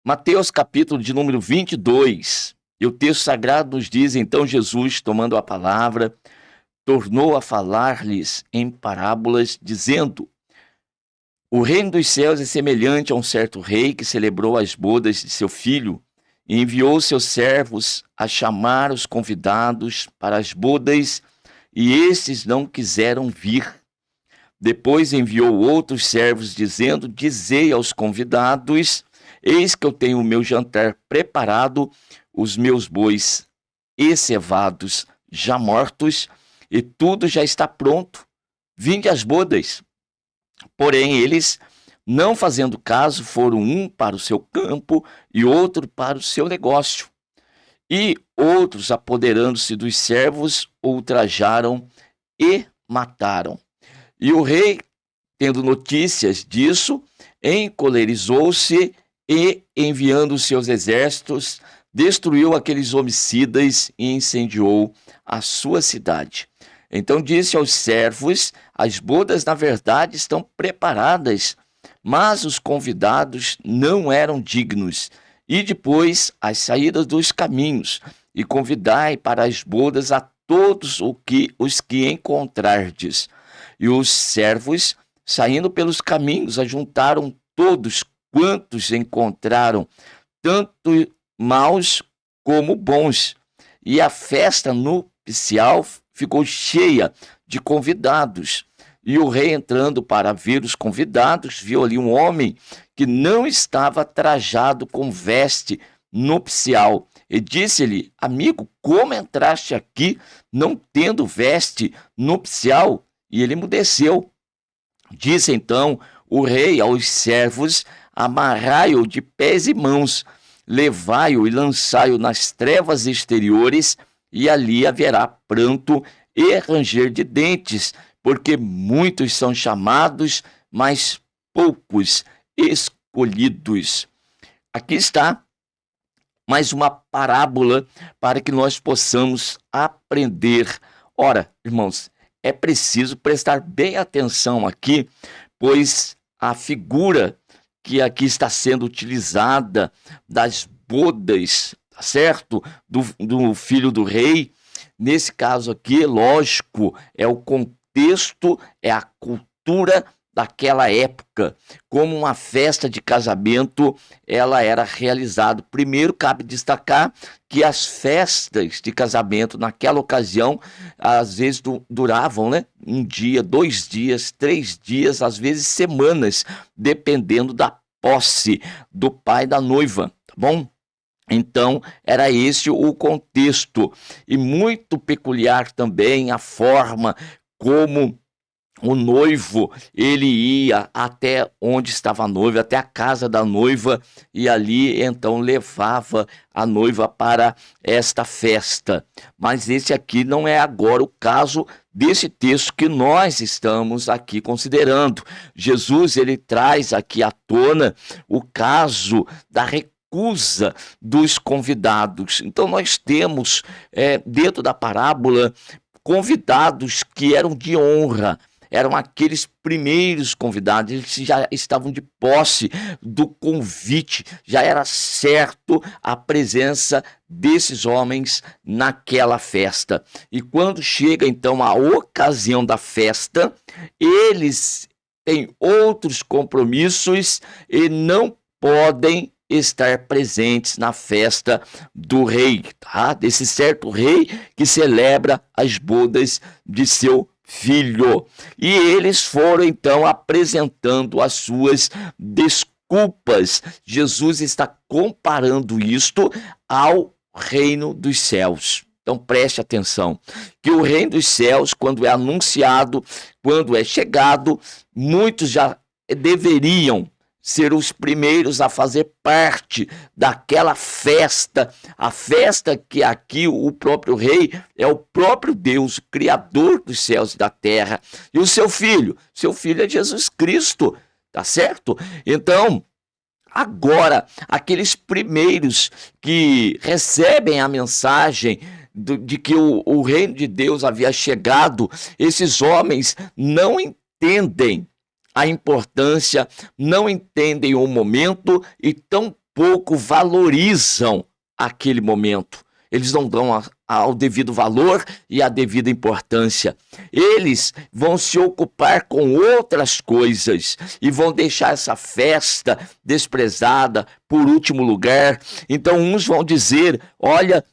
Mateus capítulo de número 22. E o texto sagrado nos diz: então Jesus, tomando a palavra, tornou a falar-lhes em parábolas, dizendo: o reino dos céus é semelhante a um certo rei que celebrou as bodas de seu filho e enviou seus servos a chamar os convidados para as bodas, e estes não quiseram vir. Depois enviou outros servos, dizendo: dizei aos convidados: eis que eu tenho o meu jantar preparado, os meus bois encevados já mortos, e tudo já está pronto. Vinde às bodas. Porém, eles, não fazendo caso, foram um para o seu campo e outro para o seu negócio. E outros, apoderando-se dos servos, ultrajaram e mataram. E o rei, tendo notícias disso, encolerizou-se e, enviando seus exércitos, destruiu aqueles homicidas e incendiou a sua cidade. Então disse aos servos: as bodas, na verdade, estão preparadas, mas os convidados não eram dignos. E depois, as saídas dos caminhos, e convidai para as bodas a todos os que encontrardes. E os servos, saindo pelos caminhos, ajuntaram todos quantos encontraram, tanto maus como bons. E a festa nupcial ficou cheia de convidados. E o rei, entrando para ver os convidados, viu ali um homem que não estava trajado com veste nupcial. E disse-lhe: amigo, como entraste aqui não tendo veste nupcial? E ele emudeceu. Disse então o rei aos servos: amarrai-o de pés e mãos, levai-o e lançai-o nas trevas exteriores, e ali haverá pranto e ranger de dentes, porque muitos são chamados, mas poucos escolhidos. Aqui está mais uma parábola para que nós possamos aprender. Ora, irmãos, é preciso prestar bem atenção aqui, pois a figura que aqui está sendo utilizada das bodas, tá certo? Do filho do rei, nesse caso aqui, lógico, é o contexto, é a cultura daquela época, como uma festa de casamento ela era realizada. Primeiro, cabe destacar que as festas de casamento naquela ocasião, às vezes duravam, né? Um dia, 2 dias, 3 dias, às vezes semanas, dependendo da posse do pai da noiva, tá bom? Então, era esse o contexto. E muito peculiar também a forma como o noivo, ele ia até onde estava a noiva, até a casa da noiva, e ali então levava a noiva para esta festa. Mas esse aqui não é agora o caso desse texto que nós estamos aqui considerando. Jesus, ele traz aqui à tona o caso da recusa dos convidados. Então nós temos dentro da parábola convidados que eram de honra, eram aqueles primeiros convidados, eles já estavam de posse do convite, já era certo a presença desses homens naquela festa. E quando chega então a ocasião da festa, eles têm outros compromissos e não podem estar presentes na festa do rei, tá? Desse certo rei que celebra as bodas de seu filho. E eles foram então apresentando as suas desculpas. Jesus está comparando isto ao reino dos céus. Então preste atenção, que o reino dos céus, quando é anunciado, quando é chegado, muitos já deveriam ser os primeiros a fazer parte daquela festa, a festa que aqui o próprio rei é o próprio Deus, o Criador dos céus e da terra, e o seu filho é Jesus Cristo, tá certo? Então, agora, aqueles primeiros que recebem a mensagem de que o reino de Deus havia chegado, esses homens não entendem a importância, não entendem o momento e tampouco tampouco valorizam aquele momento. Eles não dão ao devido valor e a devida importância. Eles vão se ocupar com outras coisas e vão deixar essa festa desprezada por último lugar. Então uns vão dizer, olha,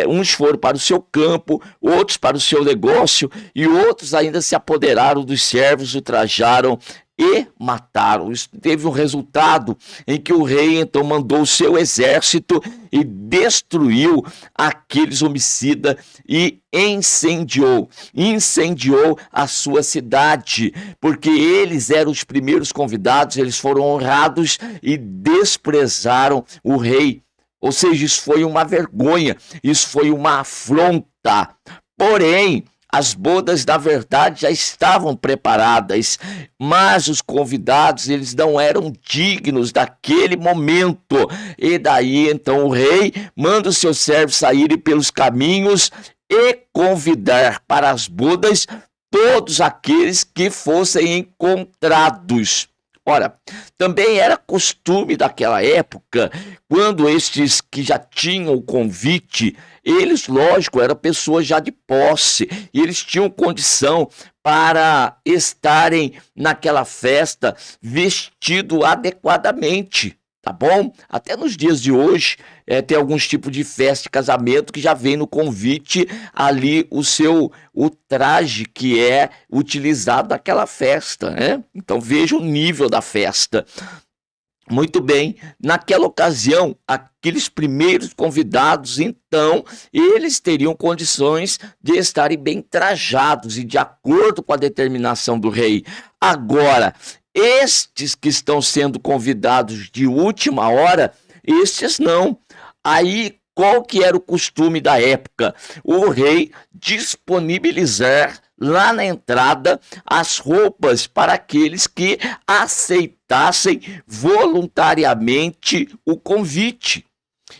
uns foram para o seu campo, outros para o seu negócio, e outros ainda se apoderaram dos servos, ultrajaram e mataram. Isso teve um resultado em que o rei então mandou o seu exército e destruiu aqueles homicidas e incendiou a sua cidade, porque eles eram os primeiros convidados, eles foram honrados e desprezaram o rei. Ou seja, isso foi uma vergonha, isso foi uma afronta. Porém, as bodas, na verdade, já estavam preparadas, mas os convidados, eles não eram dignos daquele momento. E daí, então, o rei manda os seus servos saírem pelos caminhos e convidar para as bodas todos aqueles que fossem encontrados. Ora, também era costume daquela época, quando estes que já tinham o convite, eles, lógico, eram pessoas já de posse, e eles tinham condição para estarem naquela festa vestido adequadamente, tá bom? Até nos dias de hoje, tem alguns tipos de festa de casamento que já vem no convite ali o traje que é utilizado naquela festa, né? Então veja o nível da festa. Muito bem, naquela ocasião, aqueles primeiros convidados, então, eles teriam condições de estarem bem trajados e de acordo com a determinação do rei. Agora, estes que estão sendo convidados de última hora, estes não. Aí, qual que era o costume da época? O rei disponibilizar lá na entrada as roupas para aqueles que aceitassem voluntariamente o convite.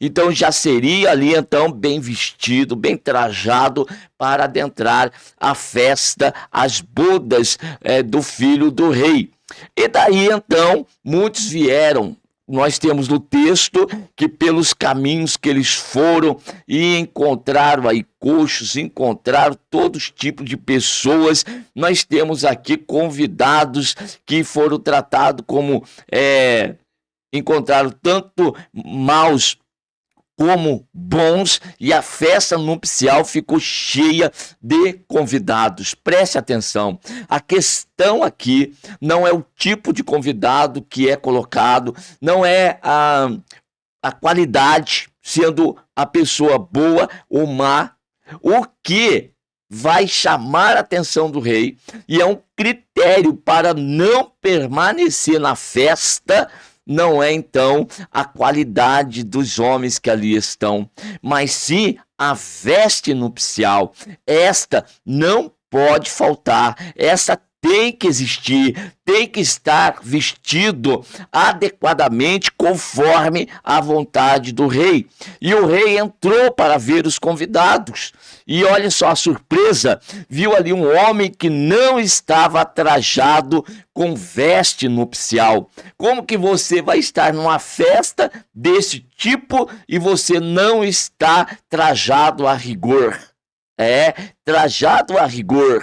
Então já seria ali então bem vestido, bem trajado para adentrar a festa, as bodas do filho do rei. E daí então muitos vieram. Nós temos no texto que pelos caminhos que eles foram e encontraram aí coxos, encontraram todos os tipos de pessoas. Nós temos aqui convidados que foram tratados como, encontraram tanto maus como bons, e a festa nupcial ficou cheia de convidados. Preste atenção, a questão aqui não é o tipo de convidado que é colocado, não é a qualidade, sendo a pessoa boa ou má. O que vai chamar a atenção do rei, e é um critério para não permanecer na festa, não é então a qualidade dos homens que ali estão, mas sim a veste nupcial. Esta não pode faltar, essa tem que existir, tem que estar vestido adequadamente conforme a vontade do rei. E o rei entrou para ver os convidados. E olha só a surpresa, viu ali um homem que não estava trajado com veste nupcial. Como que você vai estar numa festa desse tipo e você não está trajado a rigor? Trajado a rigor.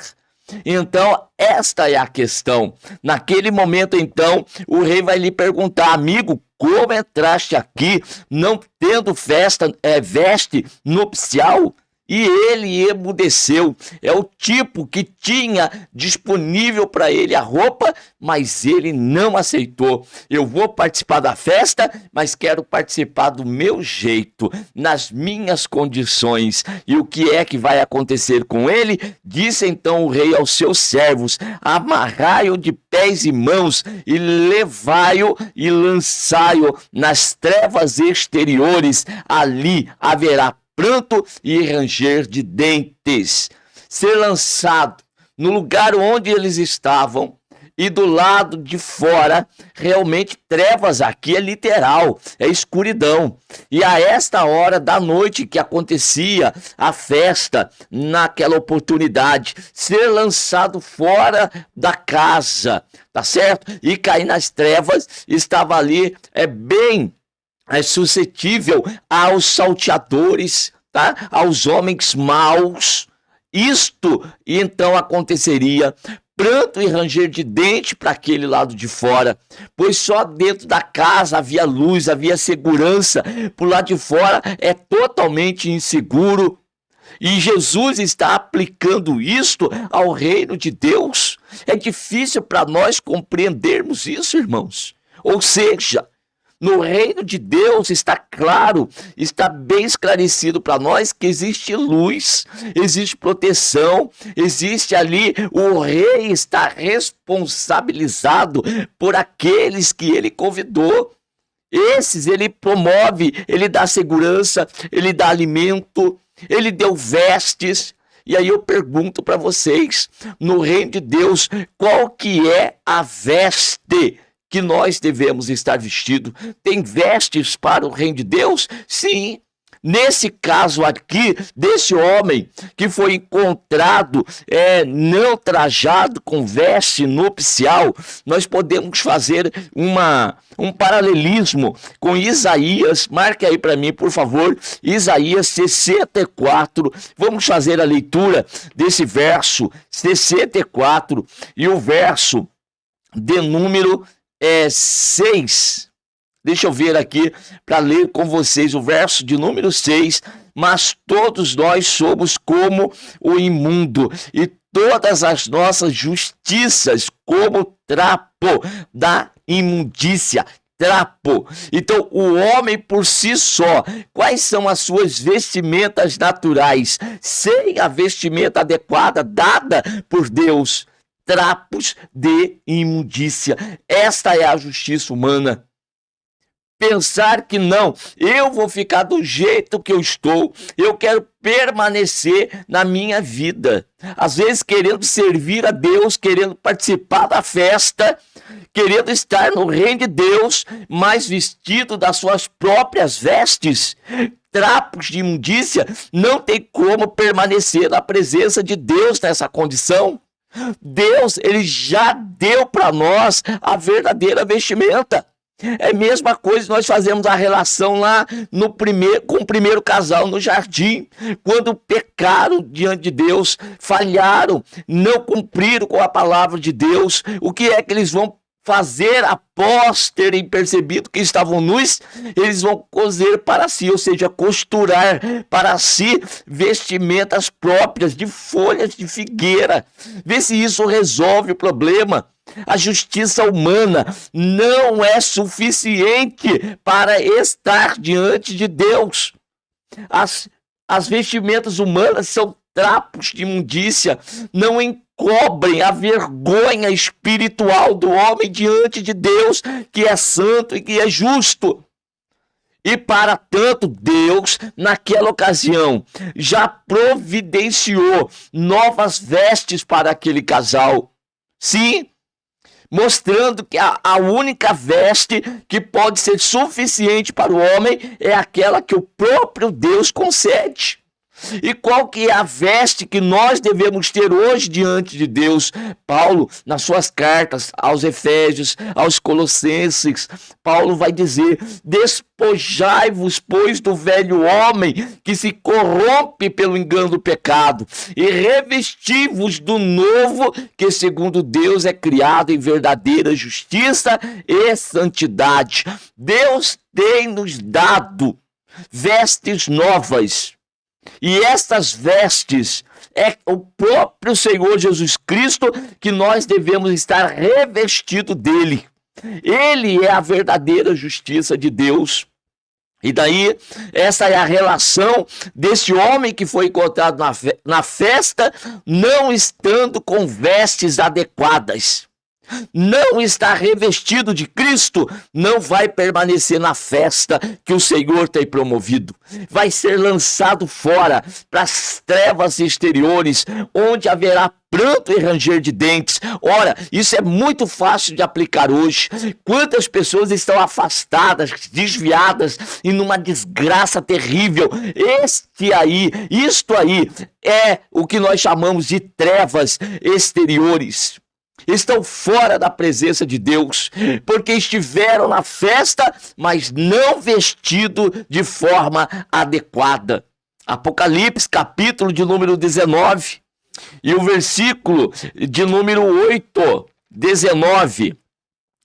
Então, esta é a questão. Naquele momento, então, o rei vai lhe perguntar: amigo, como entraste aqui não tendo veste nupcial? E ele emudeceu. É o tipo que tinha disponível para ele a roupa, mas ele não aceitou. Eu vou participar da festa, mas quero participar do meu jeito, nas minhas condições. E o que é que vai acontecer com ele? Disse então o rei aos seus servos: amarrai-o de pés e mãos e levai-o e lançai-o nas trevas exteriores. Ali haverá pranto e ranger de dentes. Ser lançado no lugar onde eles estavam e do lado de fora, realmente trevas aqui é literal, é escuridão. E a esta hora da noite que acontecia a festa, naquela oportunidade, ser lançado fora da casa, tá certo? E cair nas trevas, estava ali bem é suscetível aos salteadores, tá? Aos homens maus. Isto então aconteceria pranto e ranger de dente para aquele lado de fora, pois só dentro da casa havia luz, havia segurança. Por lado de fora é totalmente inseguro. E Jesus está aplicando isto ao reino de Deus. É difícil para nós compreendermos isso, irmãos. Ou seja, no reino de Deus está claro, está bem esclarecido para nós que existe luz, existe proteção, existe ali, o rei está responsabilizado por aqueles que ele convidou. Esses ele promove, ele dá segurança, ele dá alimento, ele deu vestes. E aí eu pergunto para vocês, no reino de Deus, qual que é a veste que nós devemos estar vestidos? Tem vestes para o reino de Deus? Sim. Nesse caso aqui, desse homem que foi encontrado não trajado com veste nupcial, nós podemos fazer um paralelismo com Isaías. Marque aí para mim, por favor, Isaías 64. Vamos fazer a leitura desse verso 64 e o verso de número 6. Deixa eu ver aqui para ler com vocês o verso de número 6. Mas todos nós somos como o imundo, e todas as nossas justiças como trapo da imundícia. Trapo. Então, o homem por si só, quais são as suas vestimentas naturais? Sem a vestimenta adequada dada por Deus, trapos de imundícia. Esta é a justiça humana. Pensar que não, eu vou ficar do jeito que eu estou, eu quero permanecer na minha vida. Às vezes querendo servir a Deus, querendo participar da festa, querendo estar no reino de Deus, mas vestido das suas próprias vestes, trapos de imundícia, não tem como permanecer na presença de Deus nessa condição. Deus, ele já deu para nós a verdadeira vestimenta. É a mesma coisa, nós fazemos a relação lá com o primeiro casal no jardim, quando pecaram diante de Deus, falharam, não cumpriram com a palavra de Deus. O que é que eles vão fazer após terem percebido que estavam nus? Eles vão coser para si, ou seja, costurar para si vestimentas próprias de folhas de figueira. Vê se isso resolve o problema. A justiça humana não é suficiente para estar diante de Deus. As vestimentas humanas são trapos de imundícia, não encobrem a vergonha espiritual do homem diante de Deus, que é santo e que é justo. E para tanto, Deus, naquela ocasião, já providenciou novas vestes para aquele casal. Sim, mostrando que a única veste que pode ser suficiente para o homem é aquela que o próprio Deus concede. E qual que é a veste que nós devemos ter hoje diante de Deus? Paulo, nas suas cartas aos Efésios, aos Colossenses, Paulo vai dizer: despojai-vos, pois, do velho homem que se corrompe pelo engano do pecado, e revesti-vos do novo que, segundo Deus, é criado em verdadeira justiça e santidade. Deus tem nos dado vestes novas. E estas vestes é o próprio Senhor Jesus Cristo que nós devemos estar revestido dele. Ele é a verdadeira justiça de Deus. E daí, essa é a relação desse homem que foi encontrado na festa, não estando com vestes adequadas. Não está revestido de Cristo, não vai permanecer na festa que o Senhor tem promovido. Vai ser lançado fora para as trevas exteriores, onde haverá pranto e ranger de dentes. Ora, isso é muito fácil de aplicar hoje. Quantas pessoas estão afastadas, desviadas e numa desgraça terrível. Isto aí é o que nós chamamos de trevas exteriores. estão fora da presença de Deus, porque estiveram na festa, mas não vestido de forma adequada. Apocalipse, capítulo de número 19, e o versículo de número 8, 19,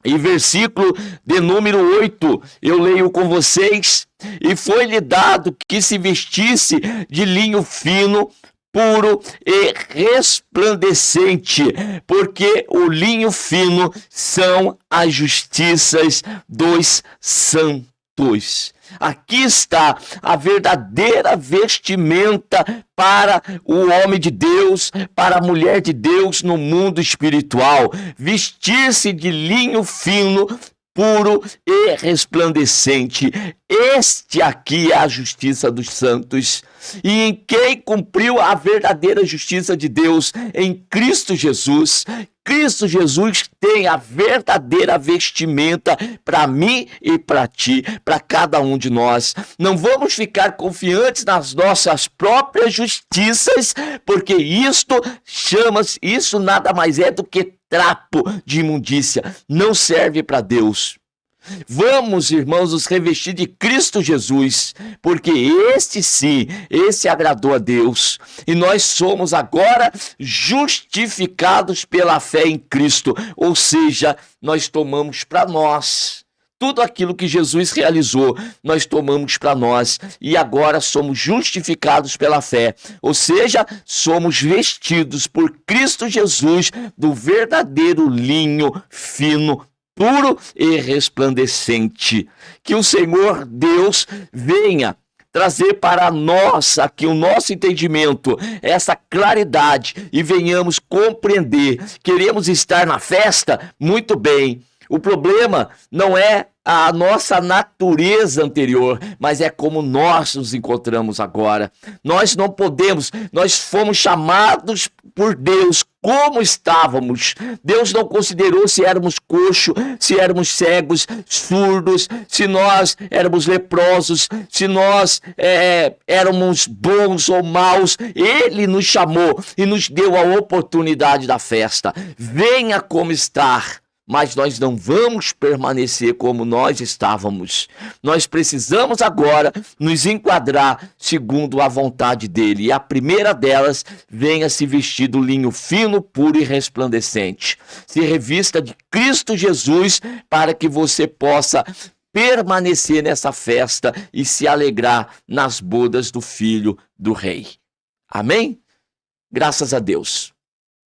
e versículo de número 8, eu leio com vocês: e foi-lhe dado que se vestisse de linho fino, puro e resplandecente, porque o linho fino são as justiças dos santos. Aqui está a verdadeira vestimenta para o homem de Deus, para a mulher de Deus no mundo espiritual. Vestir-se de linho fino, puro e resplandecente. Este aqui é a justiça dos santos. E em quem cumpriu a verdadeira justiça de Deus? Em Cristo Jesus. Cristo Jesus tem a verdadeira vestimenta para mim e para ti, para cada um de nós. Não vamos ficar confiantes nas nossas próprias justiças, porque isso nada mais é do que trapo de imundícia. Não serve para Deus. Vamos, irmãos, nos revestir de Cristo Jesus, porque esse agradou a Deus, e nós somos agora justificados pela fé em Cristo, ou seja, nós tomamos para nós. Tudo aquilo que Jesus realizou, nós tomamos para nós, e agora somos justificados pela fé, ou seja, somos vestidos por Cristo Jesus do verdadeiro linho fino, puro e resplandecente. Que o Senhor Deus venha trazer para nós aqui o nosso entendimento, essa claridade, e venhamos compreender. Queremos estar na festa? Muito bem. O problema não é a nossa natureza anterior, mas é como nós nos encontramos agora. Nós não podemos, nós fomos chamados por Deus como estávamos. Deus não considerou se éramos coxos, se éramos cegos, surdos, se nós éramos leprosos, se nós éramos bons ou maus. Ele nos chamou e nos deu a oportunidade da festa. Venha como estar. Mas nós não vamos permanecer como nós estávamos. Nós precisamos agora nos enquadrar segundo a vontade dele. E a primeira delas, venha se vestir do linho fino, puro e resplandecente. Se revista de Cristo Jesus para que você possa permanecer nessa festa e se alegrar nas bodas do Filho do Rei. Amém? Graças a Deus.